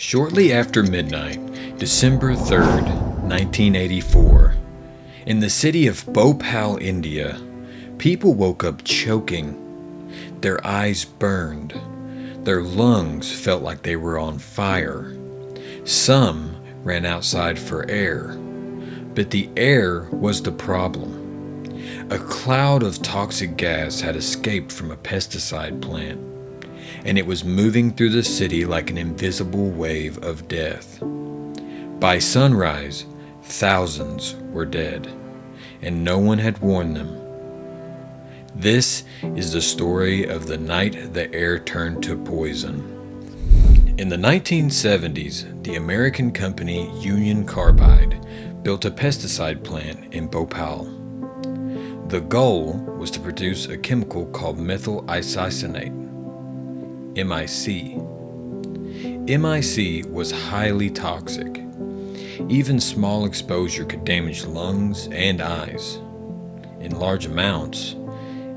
Shortly after midnight, December 3rd, 1984, in the city of Bhopal, India, people woke up choking. Their eyes burned. Their lungs felt like they were on fire. Some ran outside for air, but the air was the problem. A cloud of toxic gas had escaped from a pesticide plant, and it was moving through the city like an invisible wave of death. By sunrise, thousands were dead, and no one had warned them. This is the story of the night the air turned to poison. In the 1970s, the American company Union Carbide built a pesticide plant in Bhopal. The goal was to produce a chemical called methyl isocyanate, MIC. MIC was highly toxic. Even small exposure could damage lungs and eyes. In large amounts,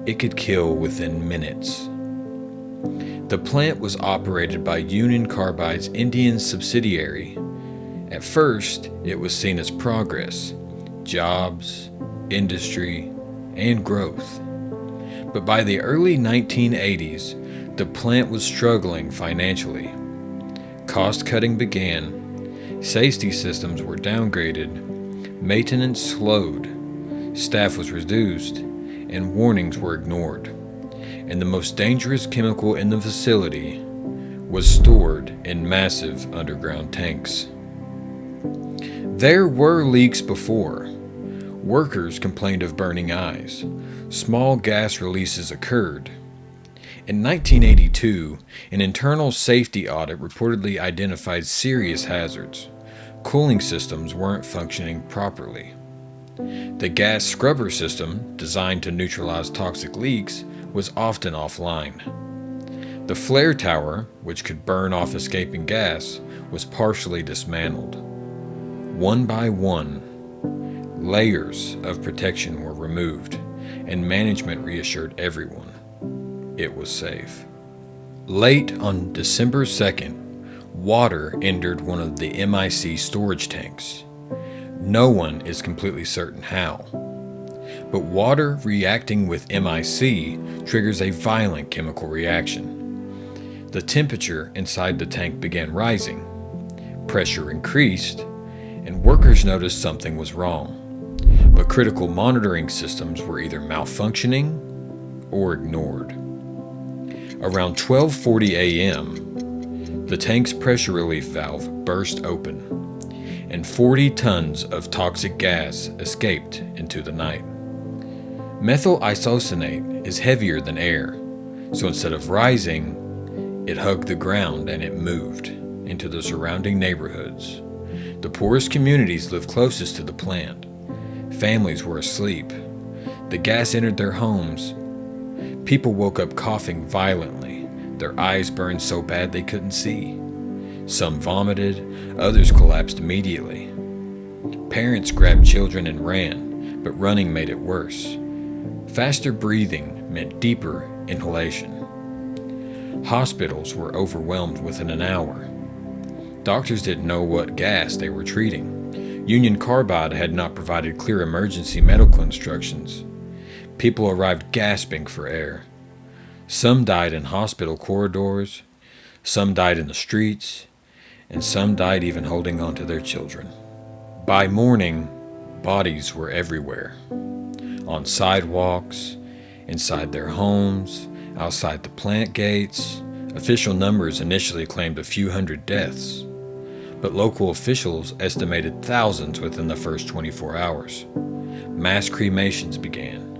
it could kill within minutes. The plant was operated by Union Carbide's Indian subsidiary. At first, it was seen as progress, jobs, industry, and growth. But by the early 1980s, the plant was struggling financially. Cost cutting began, safety systems were downgraded, maintenance slowed, staff was reduced, and warnings were ignored. And the most dangerous chemical in the facility was stored in massive underground tanks. There were leaks before. Workers complained of burning eyes. Small gas releases occurred. In 1982, an internal safety audit reportedly identified serious hazards. Cooling systems weren't functioning properly. The gas scrubber system, designed to neutralize toxic leaks, was often offline. The flare tower, which could burn off escaping gas, was partially dismantled. One by one, layers of protection were removed, and management reassured everyone it was safe. Late on December 2nd, water entered one of the MIC storage tanks. No one is completely certain how, but water reacting with MIC triggers a violent chemical reaction. The temperature inside the tank began rising, pressure increased, and workers noticed something was wrong, but critical monitoring systems were either malfunctioning or ignored. Around 12:40 a.m., the tank's pressure relief valve burst open, and 40 tons of toxic gas escaped into the night. Methyl isocyanate is heavier than air, so instead of rising, it hugged the ground and it moved into the surrounding neighborhoods. The poorest communities lived closest to the plant. Families were asleep. The gas entered their homes. People woke up coughing violently. Their eyes burned so bad they couldn't see. Some vomited, others collapsed immediately. Parents grabbed children and ran, but running made it worse. Faster breathing meant deeper inhalation. Hospitals were overwhelmed within an hour. Doctors didn't know what gas they were treating. Union Carbide had not provided clear emergency medical instructions. People arrived gasping for air. Some died in hospital corridors, some died in the streets, and some died even holding on to their children. By morning, bodies were everywhere. On sidewalks, inside their homes, outside the plant gates. Official numbers initially claimed a few hundred deaths, but local officials estimated thousands within the first 24 hours. Mass cremations began.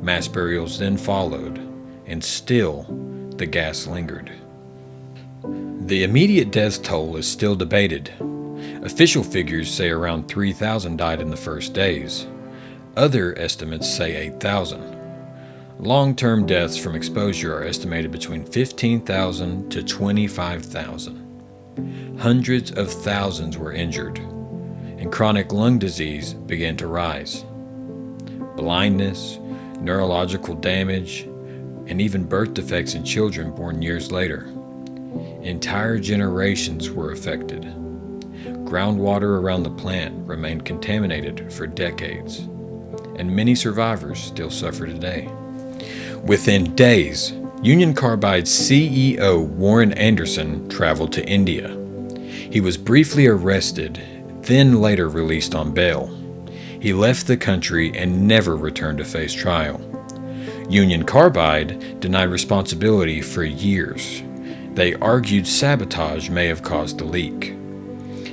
Mass burials then followed, and still the gas lingered. The immediate death toll is still debated. Official figures say around 3,000 died in the first days. Other estimates say 8,000. Long-term deaths from exposure are estimated between 15,000 to 25,000. Hundreds of thousands were injured, and chronic lung disease began to rise. Blindness, neurological damage, and even birth defects in children born years later. Entire generations were affected. Groundwater around the plant remained contaminated for decades, and many survivors still suffer today. Within days, Union Carbide's CEO Warren Anderson traveled to India. He was briefly arrested, then later released on bail. He left the country and never returned to face trial. Union Carbide denied responsibility for years. They argued sabotage may have caused the leak.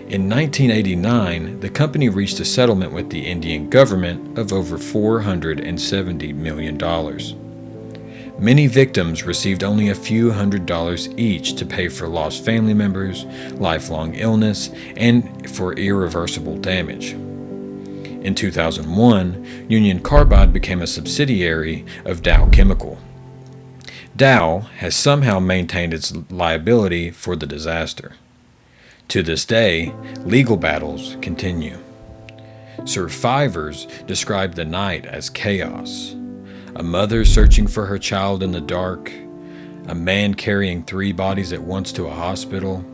In 1989, the company reached a settlement with the Indian government of over $470 million. Many victims received only a few $100s each to pay for lost family members, lifelong illness, and for irreversible damage. In 2001, Union Carbide became a subsidiary of Dow Chemical. Dow has somehow maintained its liability for the disaster. To this day, legal battles continue. Survivors describe the night as chaos. A mother searching for her child in the dark, a man carrying 3 bodies at once to a hospital,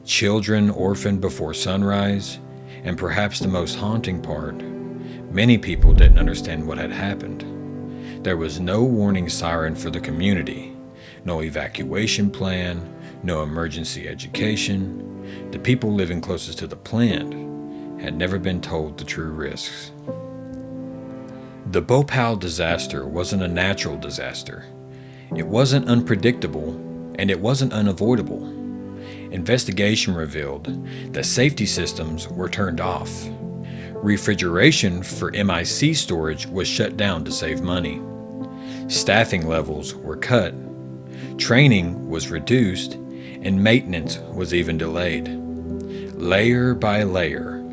children orphaned before sunrise, and perhaps the most haunting part, many people didn't understand what had happened. There was no warning siren for the community, no evacuation plan, no emergency education. The people living closest to the plant had never been told the true risks. The Bhopal disaster wasn't a natural disaster. It wasn't unpredictable, and it wasn't unavoidable. Investigation revealed that safety systems were turned off. Refrigeration for MIC storage was shut down to save money. Staffing levels were cut. Training was reduced, and maintenance was even delayed. Layer by layer,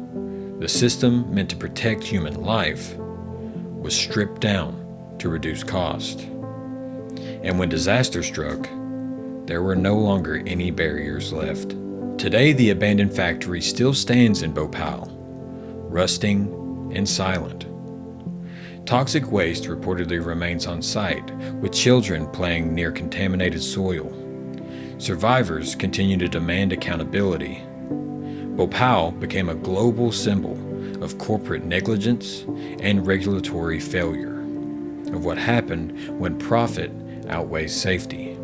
the system meant to protect human life was stripped down to reduce cost. And when disaster struck, there were no longer any barriers left. Today, the abandoned factory still stands in Bhopal, rusting and silent. Toxic waste reportedly remains on site, with children playing near contaminated soil. Survivors continue to demand accountability. Bhopal became a global symbol of corporate negligence and regulatory failure, of what happened when profit outweighs safety.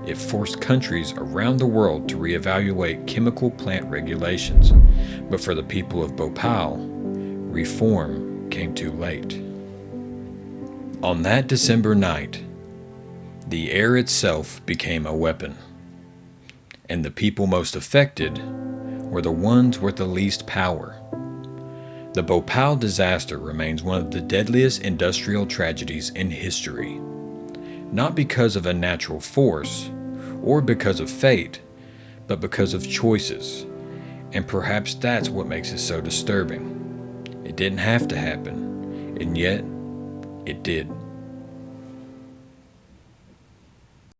It forced countries around the world to reevaluate chemical plant regulations, but for the people of Bhopal, reform came too late. On that December night, the air itself became a weapon, and the people most affected were the ones with the least power. The Bhopal disaster remains one of the deadliest industrial tragedies in history, not because of a natural force or because of fate, but because of choices, and perhaps that's what makes it so disturbing. It didn't have to happen, and yet it did.